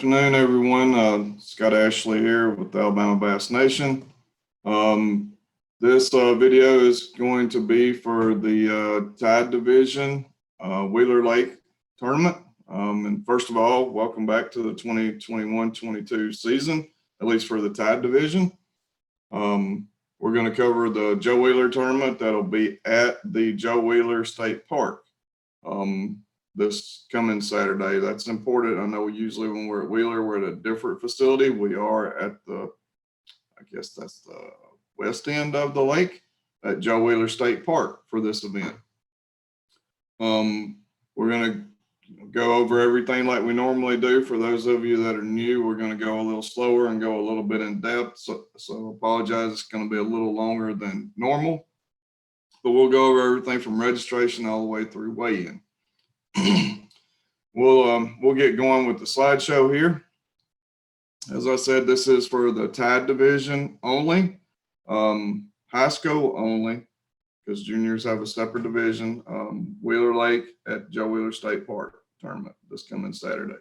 afternoon, everyone. Scott Ashley here with the Alabama Bass Nation. This video is going to be for the Tide Division Wheeler Lake Tournament. And first of all, welcome back to the 2021-22 season, at least for the Tide Division. We're going to cover the Joe Wheeler Tournament that'll be at the Joe Wheeler State Park this coming Saturday. That's important. I know usually when we're at Wheeler, we're at a different facility. We are at the, I guess that's the west end of the lake at Joe Wheeler State Park for this event. We're going to go over everything like we normally do. For those of you that are new, we're going to go a little slower and go a little bit in depth. So apologize, it's going to be a little longer than normal, but we'll go over everything from registration all the way through weigh-in. We'll get going with the slideshow here. As I said, this is for the Tide Division only, high school only, because juniors have a separate division. Wheeler Lake at Joe Wheeler State Park tournament this coming Saturday.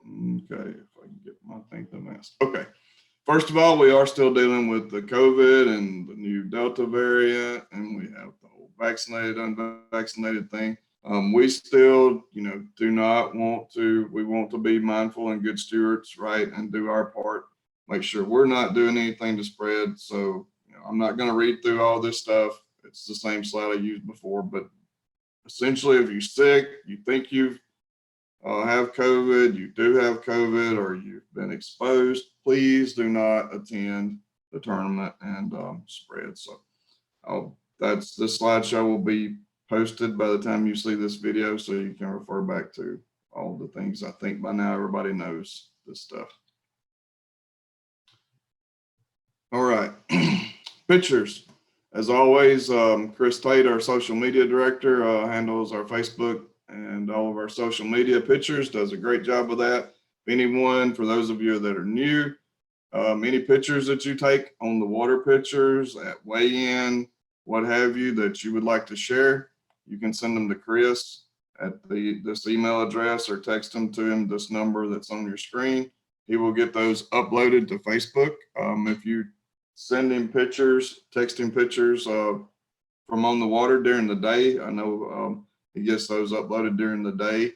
Okay, if I can get my thing to mess. Okay, first of all, we are still dealing with the COVID and the new Delta variant, and we have the whole vaccinated, unvaccinated thing. We still, do not want to, we want to be mindful and good stewards, right? And do our part, make sure we're not doing anything to spread. So, I'm not going to read through all this stuff. It's the same slide I used before, but essentially if you're sick, you think you have COVID, you do have COVID, or you've been exposed, please do not attend the tournament and spread. So this slideshow will be posted by the time you see this video, so you can refer back to all the things. I think by now everybody knows this stuff. All right, pictures. As always, Chris Tate, our social media director, handles our Facebook and all of our social media pictures, does a great job of that. If anyone, for those of you that are new, any pictures that you take on the water pictures at weigh-in, what have you, that you would like to share, you can send them to Chris at this email address or text them to him, this number that's on your screen. He will get those uploaded to Facebook. If you send him pictures, text him pictures from on the water during the day, I know he gets those uploaded during the day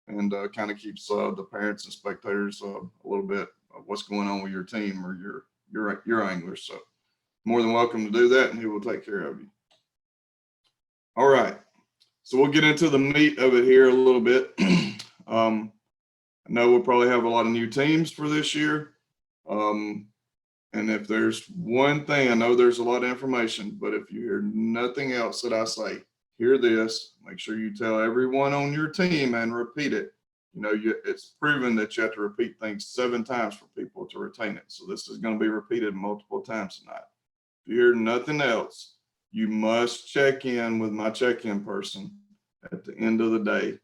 and kind of keeps the parents and spectators a little bit of what's going on with your team or your anglers. So more than welcome to do that, and he will take care of you. All right. So we'll get into the meat of it here a little bit. I know we'll probably have a lot of new teams for this year. And if there's one thing, I know there's a lot of information, but if you hear nothing else that I say, hear this, make sure you tell everyone on your team and repeat it. It's proven that you have to repeat things 7 times for people to retain it. So this is going to be repeated multiple times tonight. If you hear nothing else, you must check in with my check-in person at the end of the day,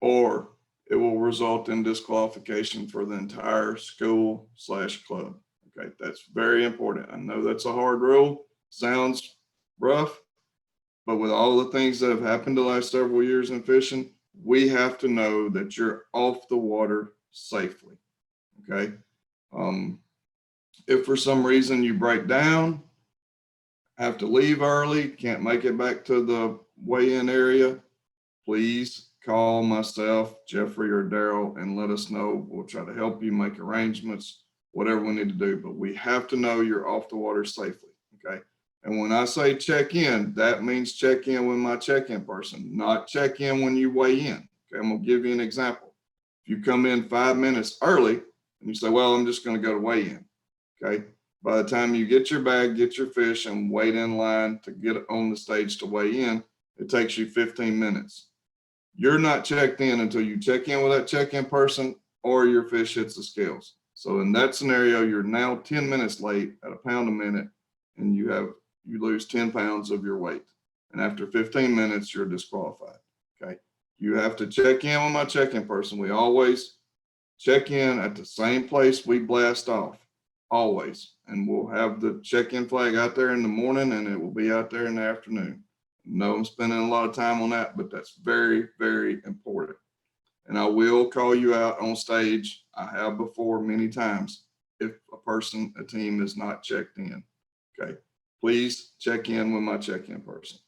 or it will result in disqualification for the entire school/club. Okay, that's very important. I know that's a hard rule, sounds rough, but with all the things that have happened the last several years in fishing, we have to know that you're off the water safely. Okay. If for some reason you break down, have to leave early, can't make it back to the weigh-in area, please call myself, Jeffrey, or Daryl and let us know. We'll try to help you make arrangements, whatever we need to do, but we have to know you're off the water safely, okay? And when I say check in, that means check in with my check-in person, not check in when you weigh in. Okay, I'm gonna give you an example. If you come in 5 minutes early and you say, well, I'm just gonna go to weigh in, okay? By the time you get your bag, get your fish, and wait in line to get on the stage to weigh in, it takes you 15 minutes. You're not checked in until you check in with that check-in person or your fish hits the scales. So in that scenario, you're now 10 minutes late at £1 a minute, and you lose 10 pounds of your weight. And after 15 minutes, you're disqualified, okay? You have to check in with my check-in person. We always check in at the same place we blast off. Always. And we'll have the check-in flag out there in the morning, and it will be out there in the afternoon. No, I'm spending a lot of time on that, but that's very, very important. and I will call you out on stage. I have before many times if a team is not checked in. Okay, please check in with my check-in person.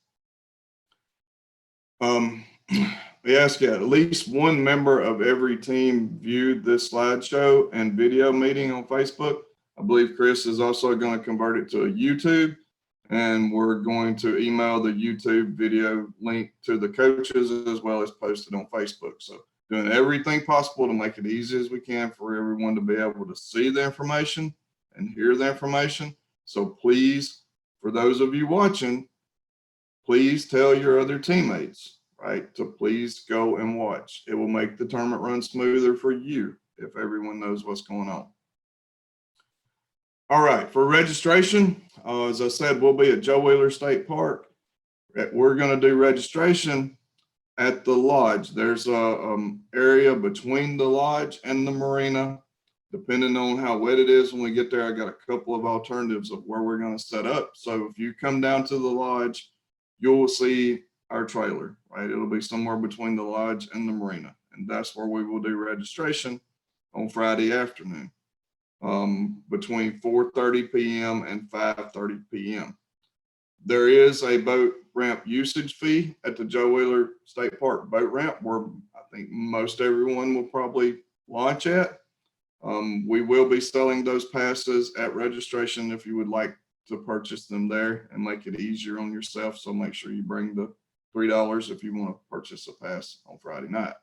We ask you, at least one member of every team viewed this slideshow and video meeting on Facebook. I believe Chris is also going to convert it to a YouTube, and we're going to email the YouTube video link to the coaches as well as post it on Facebook. So doing everything possible to make it easy as we can for everyone to be able to see the information and hear the information. So please, for those of you watching, please tell your other teammates, right, to please go and watch. It will make the tournament run smoother for you if everyone knows what's going on. All right, for registration, as I said, we'll be at Joe Wheeler State Park. We're going to do registration at the lodge. There's a area between the lodge and the marina. Depending on how wet it is when we get there, I got a couple of alternatives of where we're going to set up. So if you come down to the lodge, you'll see our trailer, right? It'll be somewhere between the lodge and the marina. And that's where we will do registration on Friday afternoon, between 4:30 p.m. and 5:30 p.m. There is a boat ramp usage fee at the Joe Wheeler State Park boat ramp, where I think most everyone will probably launch at. We will be selling those passes at registration if you would like to purchase them there and make it easier on yourself. So make sure you bring the $3 if you want to purchase a pass on Friday night.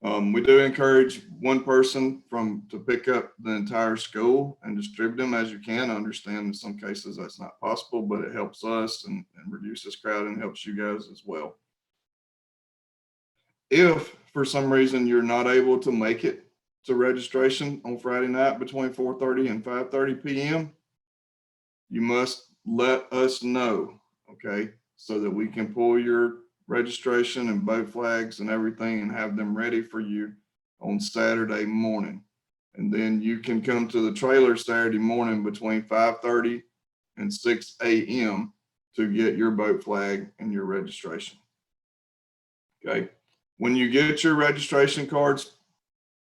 We do encourage one person to pick up the entire school and distribute them as you can. I understand in some cases that's not possible, but it helps us and reduces crowd and helps you guys as well. If for some reason you're not able to make it to registration on Friday night between 4:30 and 5:30 p.m., you must let us know, okay, so that we can pull your registration and boat flags and everything and have them ready for you on Saturday morning. And then you can come to the trailer Saturday morning between 5:30 and 6 a.m. to get your boat flag and your registration. Okay. When you get your registration cards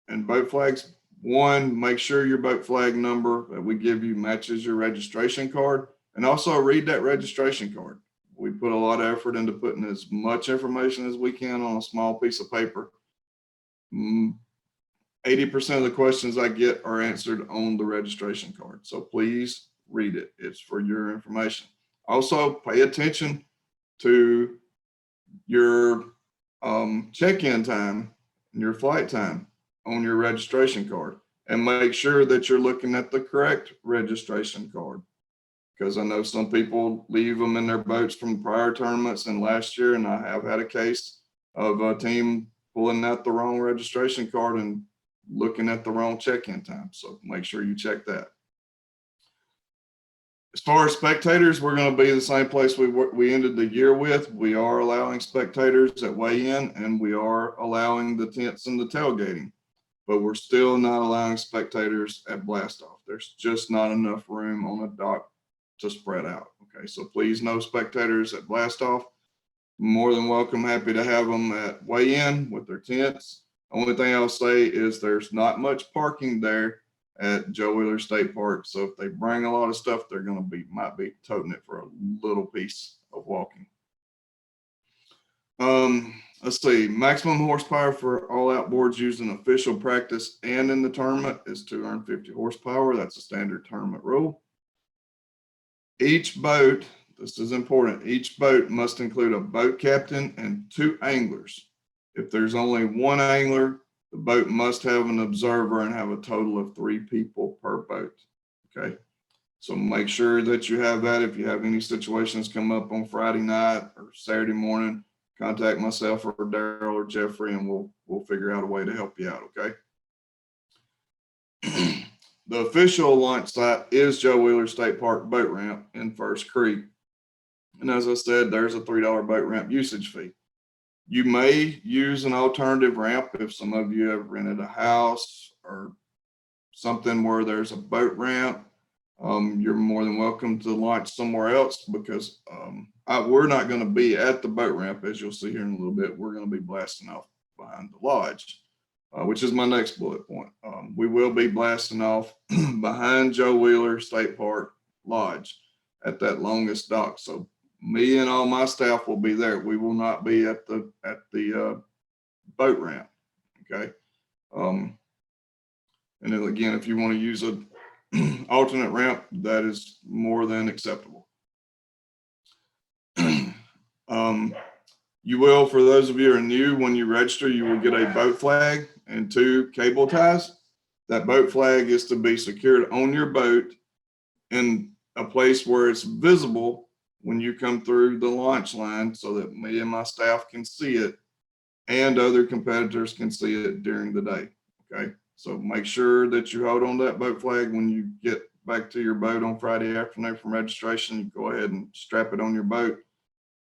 and boat flags, one, make sure your boat flag number that we give you matches your registration card, and also read that registration card. We put a lot of effort into putting as much information as we can on a small piece of paper. 80% of the questions I get are answered on the registration card. So please read it. It's for your information. Also, pay attention to your check-in time and your flight time on your registration card, and make sure that you're looking at the correct registration card, because I know some people leave them in their boats from prior tournaments and last year, and I have had a case of a team pulling out the wrong registration card and looking at the wrong check-in time. So make sure you check that. As far as spectators, we're going to be the same place we ended the year with. We are allowing spectators at weigh-in, and we are allowing the tents and the tailgating, but we're still not allowing spectators at blast-off. There's just not enough room on a dock to spread out. Okay, so please, no spectators at blast-off. More than welcome, happy to have them at weigh-in with their tents. Only thing I'll say is there's not much parking there at Joe Wheeler State Park. So if they bring a lot of stuff, they're going to might be toting it for a little piece of walking. Let's see, maximum horsepower for all outboards used in official practice and in the tournament is 250 horsepower. That's a standard tournament rule. Each boat, this is important, each boat must include a boat captain and 2 anglers. If there's only 1 angler, the boat must have an observer and have a total of 3 people per boat. Okay, so make sure that you have that. If you have any situations come up on Friday night or Saturday morning, contact myself or Daryl or Jeffrey, and we'll figure out a way to help you out. Okay. The official launch site is Joe Wheeler State Park boat ramp in First Creek, and as I said, there's a $3 boat ramp usage fee. You may use an alternative ramp if some of you have rented a house or something where there's a boat ramp. You're more than welcome to launch somewhere else, because we're not going to be at the boat ramp, as you'll see here in a little bit. We're going to be blasting off behind the lodge, which is my next bullet point. We will be blasting off behind Joe Wheeler State Park Lodge at that longest dock. So me and all my staff will be there. We will not be at the boat ramp. Okay. And then again, if you want to use a alternate ramp, that is more than acceptable. You will, for those of you who are new, when you register, you will get a boat flag and 2 cable ties. That boat flag is to be secured on your boat in a place where it's visible when you come through the launch line, so that me and my staff can see it and other competitors can see it during the day. Okay, so make sure that you hold on that boat flag when you get back to your boat on Friday afternoon from registration. You go ahead and strap it on your boat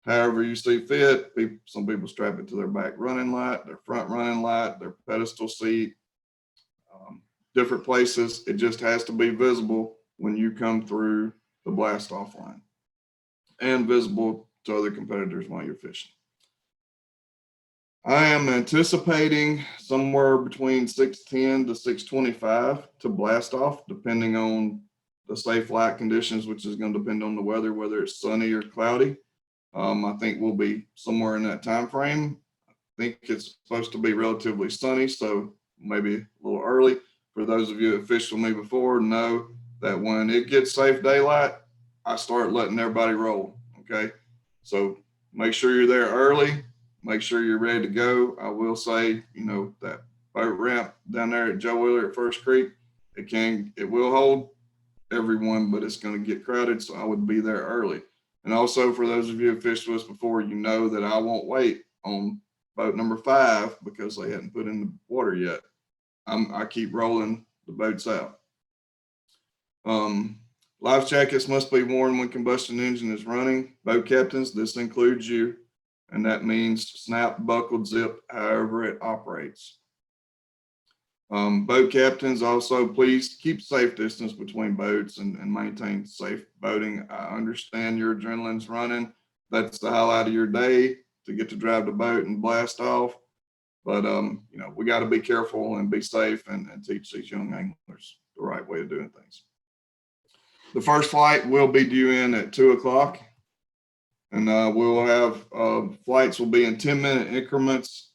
however you see fit. Some people strap it to their back running light, their front running light, their pedestal seat, different places. It just has to be visible when you come through the blast off line and visible to other competitors while you're fishing. I am anticipating somewhere between 6:10 to 6:25 to blast off, depending on the safe light conditions, which is going to depend on the weather, whether it's sunny or cloudy. I think we'll be somewhere in that time frame. I think it's supposed to be relatively sunny, so maybe a little early. For those of you that fished with me before, know that when it gets safe daylight, I start letting everybody roll. Okay, so make sure you're there early. Make sure you're ready to go. I will say, that boat ramp down there at Joe Wheeler at First Creek, it will hold everyone, but it's going to get crowded. So I would be there early. And also, for those of you who fished with us before, you know that I won't wait on boat number 5 because they hadn't put in the water yet. I keep rolling the boats out. Life jackets must be worn when combustion engine is running. Boat captains, this includes you, and that means snap, buckled, zip, however it operates. Boat captains, also please keep safe distance between boats and maintain safe boating. I understand your adrenaline's running. That's the highlight of your day, to get to drive the boat and blast off. But we got to be careful and be safe and teach these young anglers the right way of doing things. The first flight will be due in at 2 o'clock. And we'll have flights will be in 10-minute increments.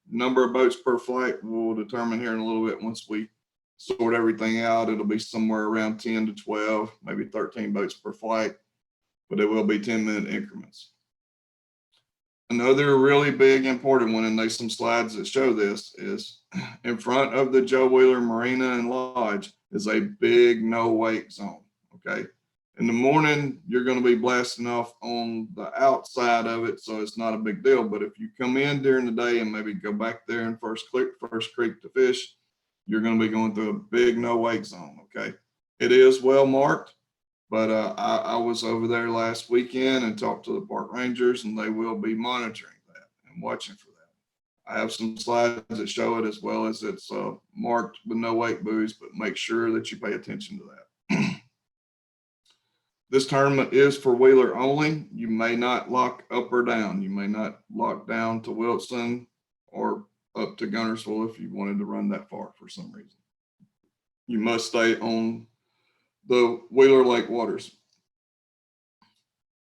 Number of boats per flight we'll determine here in a little bit. Once we sort everything out, it'll be somewhere around 10 to 12, maybe 13 boats per flight, but it will be 10-minute increments. Another really big important one, and there's some slides that show this, is in front of the Joe Wheeler Marina and Lodge is a big no wake zone. Okay. In the morning, you're going to be blasting off on the outside of it, so it's not a big deal. But if you come in during the day and maybe go back there in First Creek to fish, you're going to be going through a big no wake zone. Okay, it is well marked, but I was over there last weekend and talked to the park rangers, and they will be monitoring that and watching for that. I have some slides that show it, as well as it's marked with no wake buoys, but make sure that you pay attention to that. This tournament is for Wheeler only. You may not lock up or down. You may not lock down to Wilson or up to Gunnersville if you wanted to run that far for some reason. You must stay on the Wheeler Lake waters.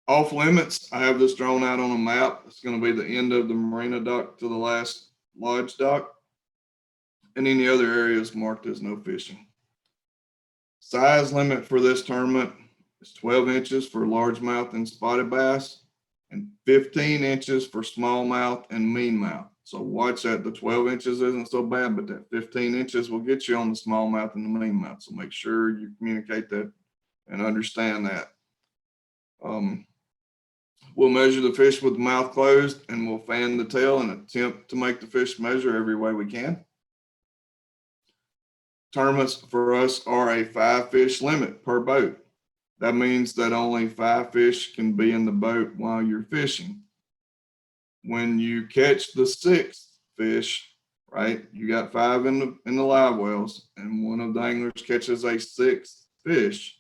Off limits, I have this drawn out on a map. It's going to be the end of the marina dock to the last lodge dock, and any other areas marked as no fishing. Size limit for this tournament is 12 inches for largemouth and spotted bass, and 15 inches for smallmouth and meanmouth. So watch that. The 12 inches isn't so bad, but that 15 inches will get you on the smallmouth and the meanmouth. So make sure you communicate that and understand that. We'll measure the fish with the mouth closed, and we'll fan the tail and attempt to make the fish measure every way we can. Tournaments for us are a 5 fish limit per boat. That means that only 5 fish can be in the boat while you're fishing. When you catch the 6th fish, right, you got 5 in the live wells, and one of the anglers catches a 6th fish,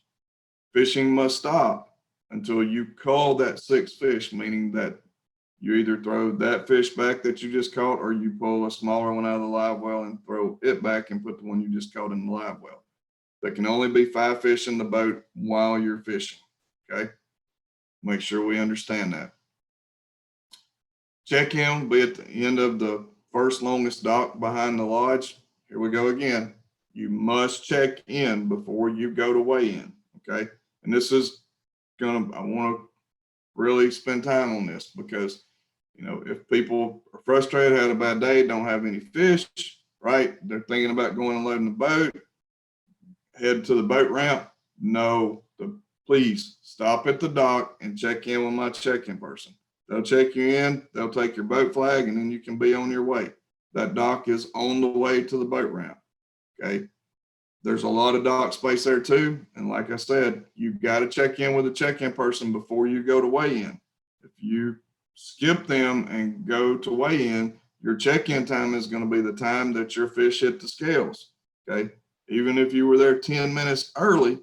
fishing must stop until you call that 6th fish, meaning that You either throw that fish back that you just caught, or you pull a smaller one out of the live well and throw it back and put the one you just caught in the live well. There can only be 5 fish in the boat while you're fishing, okay? Make sure we understand that. Check in will be at the end of the first longest dock behind the lodge. Here we go again. You must check in before you go to weigh in, okay? And this is I want to really spend time on this because, you know, if people are frustrated, had a bad day, don't have any fish, right? They're thinking about going and loading the boat, head to the boat ramp. No, please stop at the dock and check in with my check-in person. They'll check you in, they'll take your boat flag, and then you can be on your way. That dock is on the way to the boat ramp, okay? There's a lot of dock space there too. And like I said, you've got to check in with a check-in person before you go to weigh in. If you skip them and go to weigh in, your check-in time is going to be the time that your fish hit the scales, okay? Even if you were there 10 minutes early,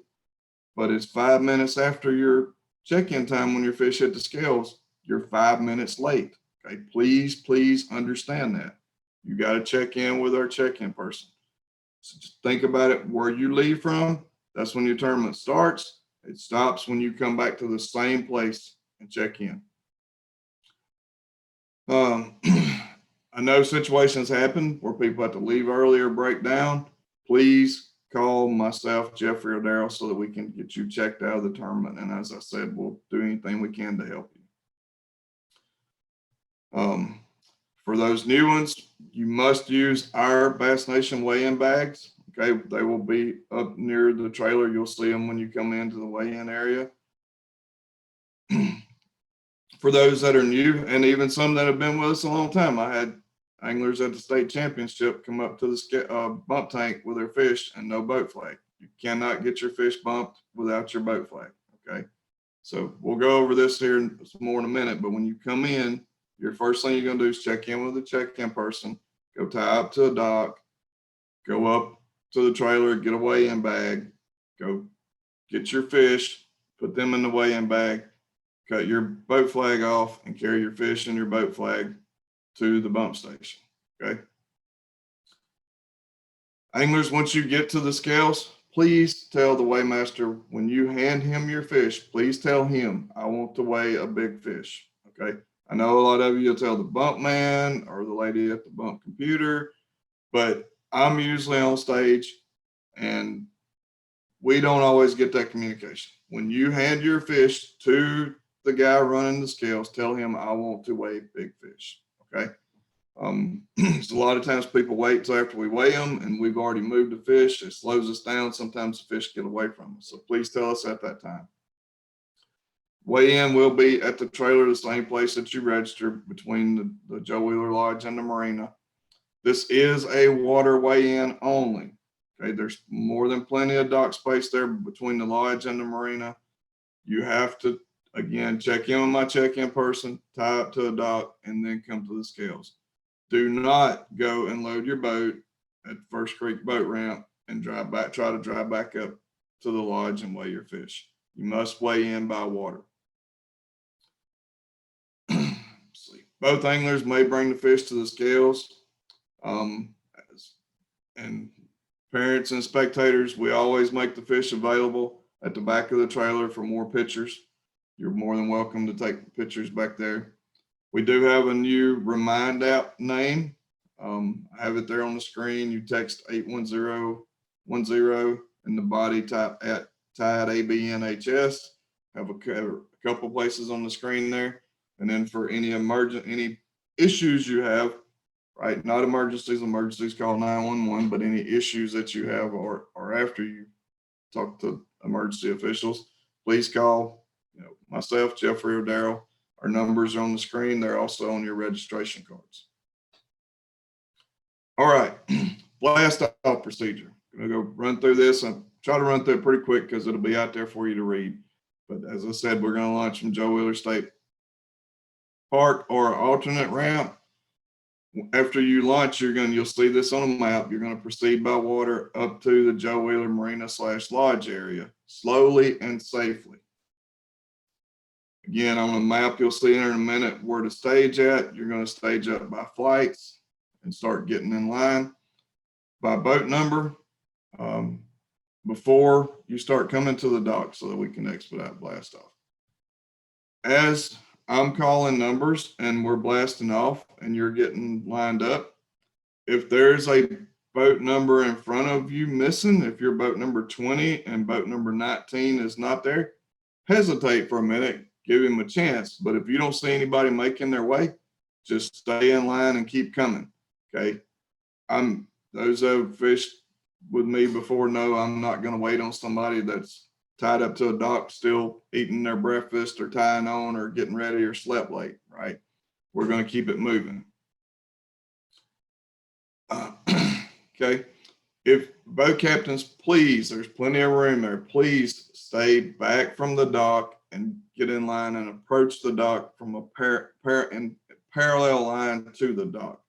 but it's 5 minutes after your check-in time when your fish hit the scales, you're 5 minutes late, okay? Please understand that. You got to check in with our check-in person. So just think about it, where you leave from, that's when your tournament starts. It stops when you come back to the same place and check in. I know situations happen where people have to leave early or break down. Please call myself, Jeffrey, or Daryl so that we can get you checked out of the tournament. And as I said, we'll do anything we can to help you. For those new ones, you must use our Bass Nation weigh-in bags. Okay, they will be up near the trailer. You'll see them when you come into the weigh-in area. For those that are new, and even some that have been with us a long time, I had anglers at the state championship come up to the bump tank with their fish and no boat flag. You cannot get your fish bumped without your boat flag, okay? So we'll go over this here some more in a minute, but when you come in, your first thing you're gonna do is check in with the check-in person, go tie up to a dock, go up to the trailer, get a weigh-in bag, go get your fish, put them in the weigh-in bag, cut your boat flag off, and carry your fish and your boat flag to the bump station, okay? Anglers, once you get to the scales, please tell the weighmaster when you hand him your fish, please tell him, I want to weigh a big fish, okay? I know a lot of you will tell the bump man or the lady at the bump computer, but I'm usually on stage and we don't always get that communication. When you hand your fish to the guy running the scales, tell him I want to weigh big fish, okay? So a lot of times people wait till after we weigh them and we've already moved the fish. It slows us down. Sometimes the fish get away from us. So please tell us at that time. Weigh-in will be at the trailer, the same place that you register between the Joe Wheeler Lodge and the marina. This is a water weigh-in only. Okay, there's more than plenty of dock space there between the lodge and the marina. You have to, again, check in with my check-in person, tie up to a dock, and then come to the scales. Do not go and load your boat at First Creek boat ramp and drive back, try to drive back up to the lodge and weigh your fish. You must weigh in by water. Both anglers may bring the fish to the scales. And parents and spectators, we always make the fish available at the back of the trailer for more pictures. You're more than welcome to take pictures back there. We do have a new Remind app name. I have it there on the screen. You text 81010 in the body, type at Tide ABNHS. Have a couple places on the screen there. And then for any issues you have, right? Not emergencies call 911, but any issues that you have or after you talk to emergency officials, please call, myself, Jeffrey, or Daryl. Our numbers are on the screen. They're also on your registration cards. All right, blast off procedure. I'm gonna go run through this and try to run through it pretty quick because it'll be out there for you to read. But as I said, we're gonna launch from Joe Wheeler State Park or alternate ramp. After you launch, you'll see this on a map. You're going to proceed by water up to the Joe Wheeler Marina / Lodge area, slowly and safely. Again, on the map, you'll see in a minute where to stage at. You're going to stage up by flights and start getting in line by boat number before you start coming to the dock so that we can expedite blast off. As I'm calling numbers and we're blasting off and you're getting lined up, if there's a boat number in front of you missing, if you're boat number 20 and boat number 19 is not there, hesitate for a minute, give him a chance. But if you don't see anybody making their way, just stay in line and keep coming. Okay. Those who have fished with me before know I'm not going to wait on somebody that's tied up to a dock, still eating their breakfast or tying on or getting ready or slept late, right? We're going to keep it moving. Okay. If boat captains, please, there's plenty of room there. Please stay back from the dock and get in line and approach the dock from a parallel line to the dock.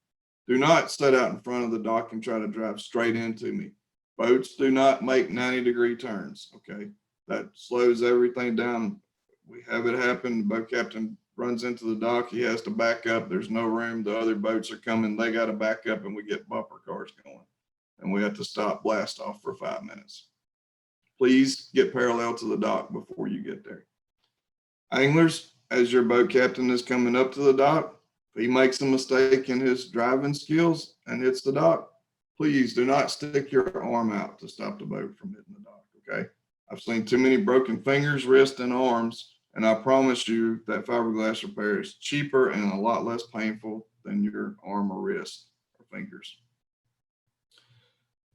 Do not sit out in front of the dock and try to drive straight into me. Boats do not make 90-degree turns, okay? That slows everything down. We have it happen. The boat captain runs into the dock. He has to back up. There's no room. The other boats are coming. They got to back up and we get bumper cars going. And we have to stop blast off for 5 minutes. Please get parallel to the dock before you get there. Anglers, as your boat captain is coming up to the dock, if he makes a mistake in his driving skills and hits the dock, please do not stick your arm out to stop the boat from hitting the dock, okay? I've seen too many broken fingers, wrists, and arms, and I promise you that fiberglass repair is cheaper and a lot less painful than your arm or wrist or fingers.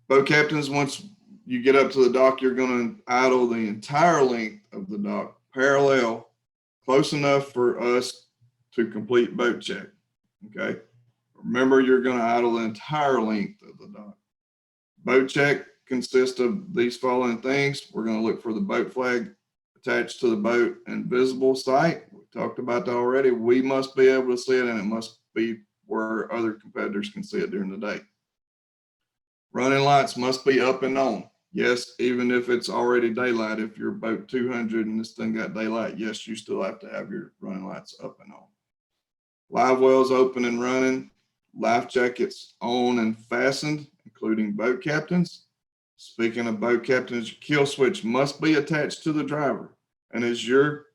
Boat captains, once you get up to the dock, you're going to idle the entire length of the dock parallel, close enough for us to complete boat check, okay? Remember, you're going to idle the entire length of the dock. Boat check consists of these following things. We're going to look for the boat flag attached to the boat and visible sight. We talked about that already. We must be able to see it, and it must be where other competitors can see it during the day. Running lights must be up and on. Yes, even if it's already daylight, if you're boat 200 and this thing got daylight, yes, you still have to have your running lights up and on. Live wells open and running. Life jackets on and fastened, including boat captains. Speaking of boat captains, your kill switch must be attached to the driver. And as you're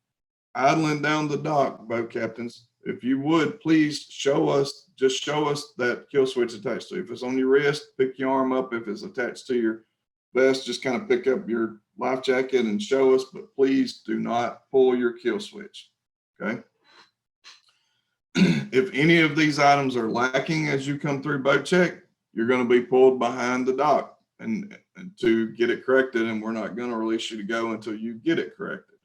idling down the dock, boat captains, if you would, please show us that kill switch attached to you. If it's on your wrist, pick your arm up. If it's attached to your vest, just kind of pick up your life jacket and show us, but please do not pull your kill switch, okay? If any of these items are lacking as you come through boat check, you're going to be pulled behind the dock and to get it corrected, and we're not going to release you to go until you get it corrected,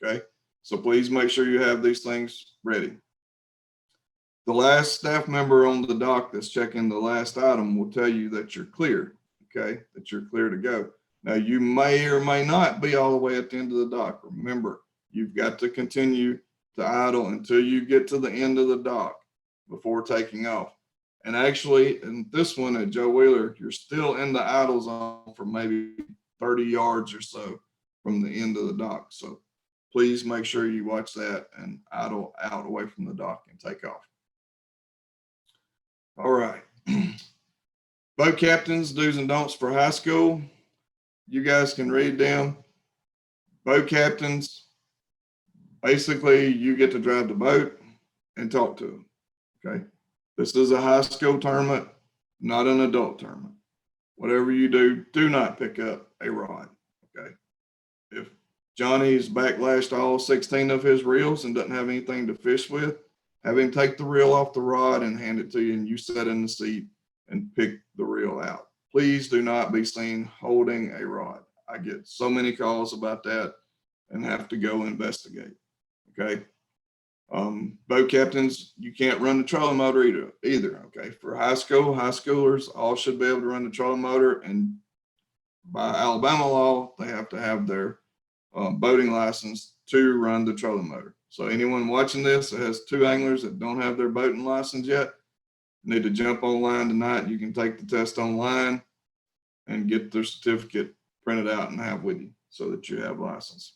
okay? So please make sure you have these things ready. The last staff member on the dock that's checking the last item will tell you that you're clear, okay? That you're clear to go. Now, you may or may not be all the way at the end of the dock. Remember, you've got to continue to idle until you get to the end of the dock before taking off. And actually, in this one at Joe Wheeler, you're still in the idle zone for maybe 30 yards or so from the end of the dock. So please make sure you watch that and idle out away from the dock and take off. All right. Boat captains, do's and don'ts for high school. You guys can read them. Boat captains, basically you get to drive the boat and talk to them, okay? This is a high school tournament, not an adult tournament. Whatever you do, do not pick up a rod, okay? If Johnny's backlashed all 16 of his reels and doesn't have anything to fish with, have him take the reel off the rod and hand it to you, and you sit in the seat and pick the reel out. Please do not be seen holding a rod. I get so many calls about that and have to go investigate, okay? Boat captains, you can't run the trolling motor either, okay? For high schoolers all should be able to run the trolling motor, and by Alabama law, they have to have their boating license to run the trolling motor. So anyone watching this that has two anglers that don't have their boating license yet, need to jump online tonight. You can take the test online and get their certificate printed out and have with you so that you have license.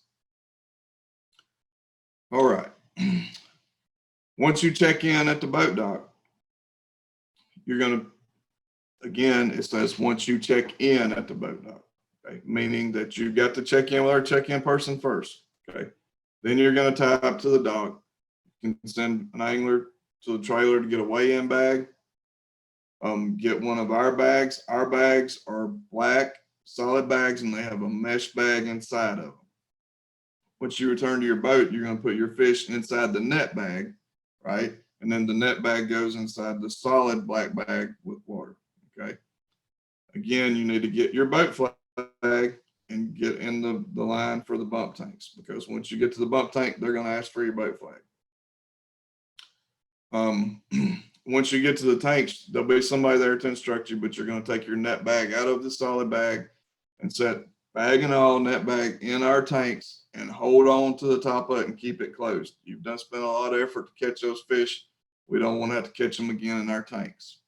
All right. Once you check in at the boat dock, you're going to, again, it says once you check in at the boat dock, okay, meaning that you've got to check in with our check-in person first, okay? Then you're going to tie up to the dock. You can send an angler to the trailer to get a weigh-in bag. Get one of our bags. Our bags are black, solid bags, and they have a mesh bag inside of them. Once you return to your boat, you're going to put your fish inside the net bag, right? And then the net bag goes inside the solid black bag with water, okay? Again, you need to get your boat flag and get in the line for the bump tanks, because once you get to the bump tank, they're going to ask for your boat flag. Once you get to the tanks, there'll be somebody there to instruct you, but you're going to take your net bag out of the solid bag and set bag and all net bag in our tanks and hold on to the top of it and keep it closed. You've done spent a lot of effort to catch those fish. We don't want to have to catch them again in our tanks.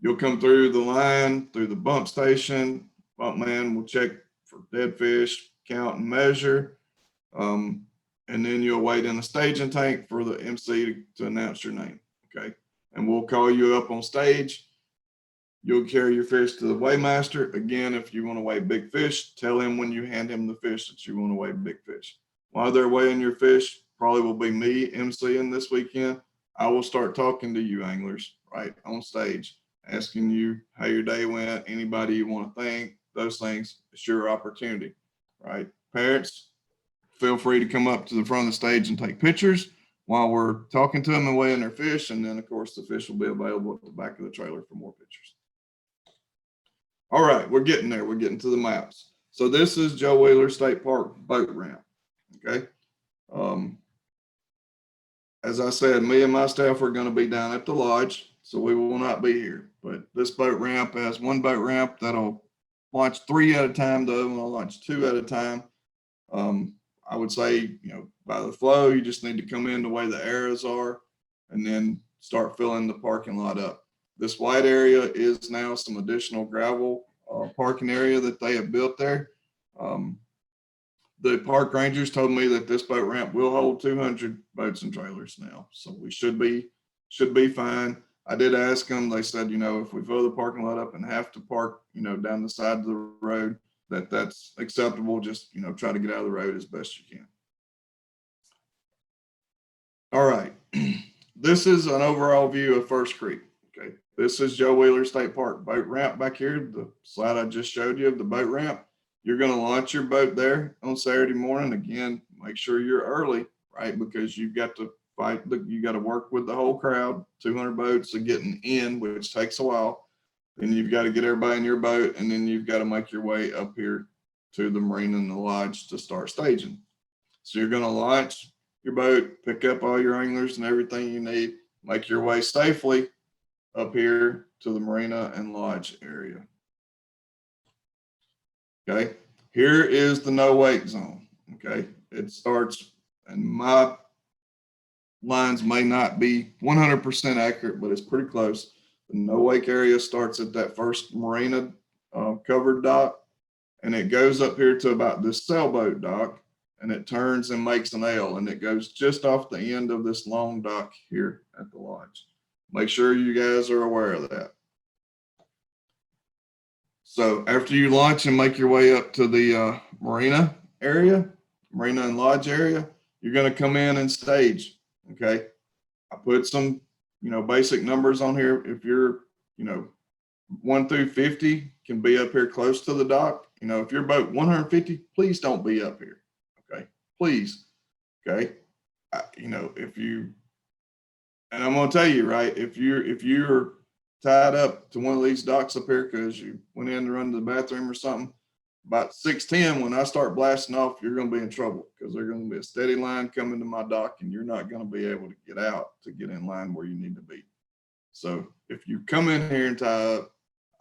You'll come through the line, through the bump station. Bump man will check for dead fish, count and measure. And then you'll wait in the staging tank for the MC to announce your name, okay? And we'll call you up on stage. You'll carry your fish to the weighmaster. Again, if you want to weigh big fish, tell him when you hand him the fish that you want to weigh big fish. While they're weighing your fish, probably will be me MCing this weekend. I will start talking to you anglers, right, on stage, asking you how your day went, anybody you want to thank, those things. It's your opportunity, right? Parents, feel free to come up to the front of the stage and take pictures while we're talking to them and weighing their fish. And then, of course, the fish will be available at the back of the trailer for more pictures. All right, we're getting there. We're getting to the maps. So this is Joe Wheeler State Park boat ramp, okay? As I said, me and my staff are going to be down at the lodge, so we will not be here. But this boat ramp has one boat ramp that'll launch 3 at a time. The other one will launch 2 at a time. I would say, by the flow, you just need to come in the way the arrows are and then start filling the parking lot up. This white area is now some additional gravel parking area that they have built there. The park rangers told me that this boat ramp will hold 200 boats and trailers now. So we should be fine. I did ask them, they said, if we fill the parking lot up and have to park, down the side of the road, that's acceptable. Just, try to get out of the road as best you can. All right. This is an overall view of First Creek. Okay. This is Joe Wheeler State Park boat ramp back here. The slide I just showed you of the boat ramp. You're going to launch your boat there on Saturday morning. Again, make sure you're early, right? Because you've got to fight, you got to work with the whole crowd, 200 boats are getting in, which takes a while. Then you've got to get everybody in your boat, and then you've got to make your way up here to the marina and the lodge to start staging. So you're going to launch your boat, pick up all your anglers and everything you need, make your way safely up here to the marina and lodge area. Okay, here is the no wake zone. Okay, it starts, and my lines may not be 100% accurate, but it's pretty close. The no wake area starts at that first marina covered dock, and it goes up here to about this sailboat dock, and it turns and makes an L, and it goes just off the end of this long dock here at the lodge. Make sure you guys are aware of that. So after you launch and make your way up to the marina and lodge area, you're going to come in and stage. Okay. I put some, basic numbers on here. If you're, 1 through 50 can be up here close to the dock. If you're boat 150, please don't be up here. Okay. Please. Okay. If you, and I'm going to tell you, right, if you're tied up to one of these docks up here because you went in to run to the bathroom or something, about 6:10, when I start blasting off, you're going to be in trouble, because there's going to be a steady line coming to my dock, and you're not going to be able to get out to get in line where you need to be. So if you come in here and tie up,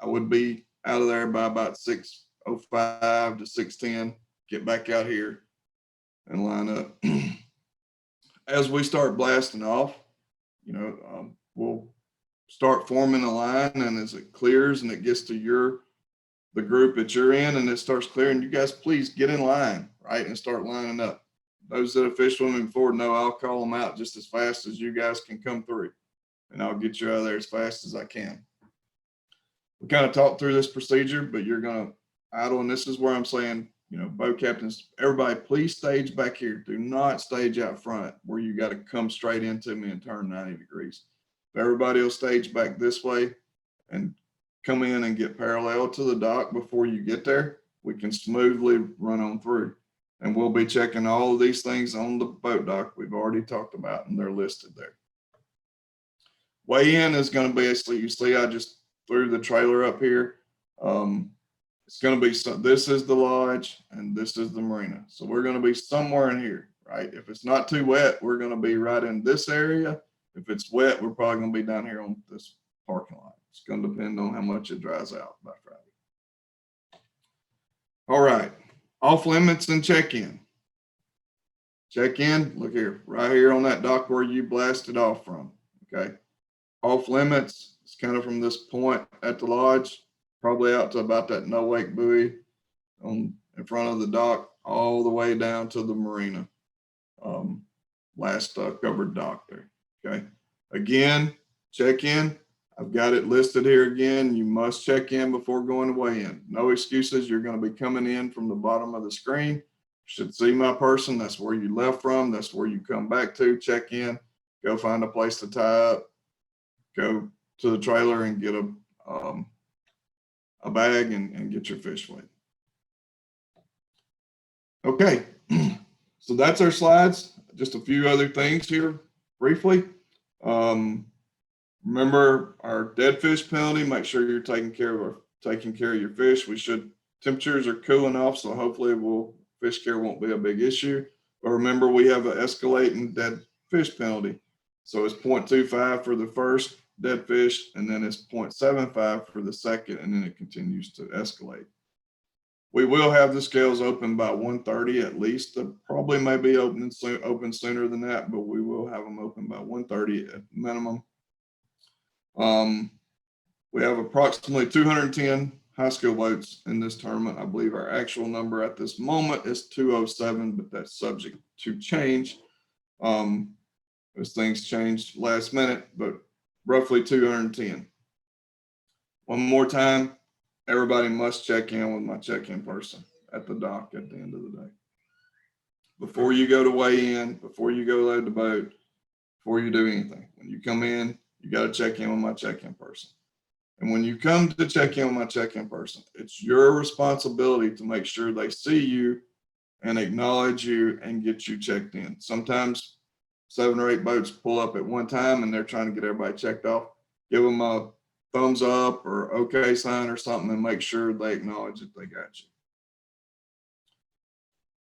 I would be out of there by about 6:05 to 6:10, get back out here and line up. As we start blasting off, we'll start forming a line, and as it clears and it gets to the group that you're in and it starts clearing, you guys please get in line, right, and start lining up. those that have fished with me before know I'll call them out just as fast as you guys can come through, and I'll get you out of there as fast as I can. We kind of talked through this procedure, but you're going to idle, and this is where I'm saying, you know, boat captains, everybody, please stage back here. Do not stage out front where you got to come straight into me and turn 90 degrees. If everybody will stage back this way and come in and get parallel to the dock before you get there, we can smoothly run on through. And we'll be checking all of these things on the boat dock we've already talked about, and they're listed there. Weigh in is going to be, so you see, I just threw the trailer up here. It's going to be, this is the lodge and this is the marina. So we're going to be somewhere in here, right? If it's not too wet, we're going to be right in this area. If it's wet, we're probably going to be down here on this parking lot. It's going to depend on how much it dries out by Friday. All right, off limits and check-in. Check-in, look here, right here on that dock where you blasted off from, okay? Off limits, it's kind of from this point at the lodge, probably out to about that no wake buoy in front of the dock, all the way down to the marina, last covered dock there, okay? Again, check in, I've got it listed here again. You must check in before going to weigh in. No excuses, you're gonna be coming in from the bottom of the screen. You should see my person, that's where you left from, that's where you come back to, check in, go find a place to tie up, go to the trailer and get a bag and get your fish weighed. Okay, so that's our slides. Just a few other things here briefly. Remember our dead fish penalty. Make sure you're taking care of your fish. Temperatures are cooling off, so hopefully fish care won't be a big issue. But remember, we have an escalating dead fish penalty. So it's 0.25 for the first dead fish, and then it's 0.75 for the second, and then it continues to escalate. We will have the scales open by 1:30 at least. They probably may be open sooner than that, but we will have them open by 1:30 at minimum. We have approximately 210 high school boats in this tournament. I believe our actual number at this moment is 207, but that's subject to change. As things changed last minute, but roughly 210. One more time, everybody must check in with my check-in person at the dock at the end of the day. Before you go to weigh in, before you go load the boat, before you do anything. When you come in, you got to check in with my check-in person. And when you come to check in with my check-in person, it's your responsibility to make sure they see you and acknowledge you and get you checked in. Sometimes 7 or 8 boats pull up at one time and they're trying to get everybody checked off. Give them a thumbs up or okay sign or something and make sure they acknowledge that they got you.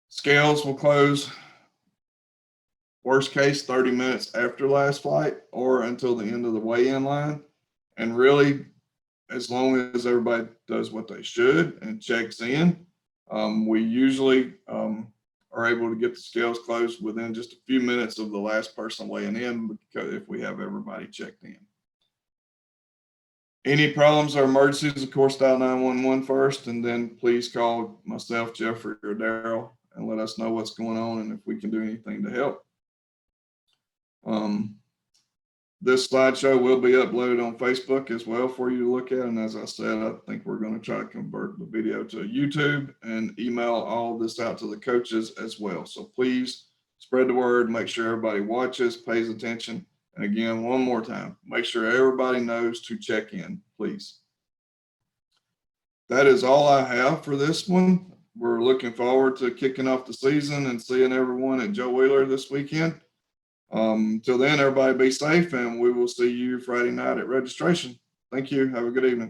Scales will close, worst case, 30 minutes after last flight or until the end of the weigh-in line. And really, as long as everybody does what they should and checks in, we usually are able to get the scales closed within just a few minutes of the last person weighing in, because if we have everybody checked in. Any problems or emergencies, of course, dial 911 first, and then please call myself, Jeffrey, or Daryl and let us know what's going on and if we can do anything to help. This slideshow will be uploaded on Facebook as well for you to look at. And as I said, I think we're going to try to convert the video to YouTube and email all of this out to the coaches as well. So please spread the word, make sure everybody watches, pays attention. And again, one more time, make sure everybody knows to check in, please. That is all I have for this one. We're looking forward to kicking off the season and seeing everyone at Joe Wheeler this weekend. Till then, everybody be safe, and we will see you Friday night at registration. Thank you. Have a good evening.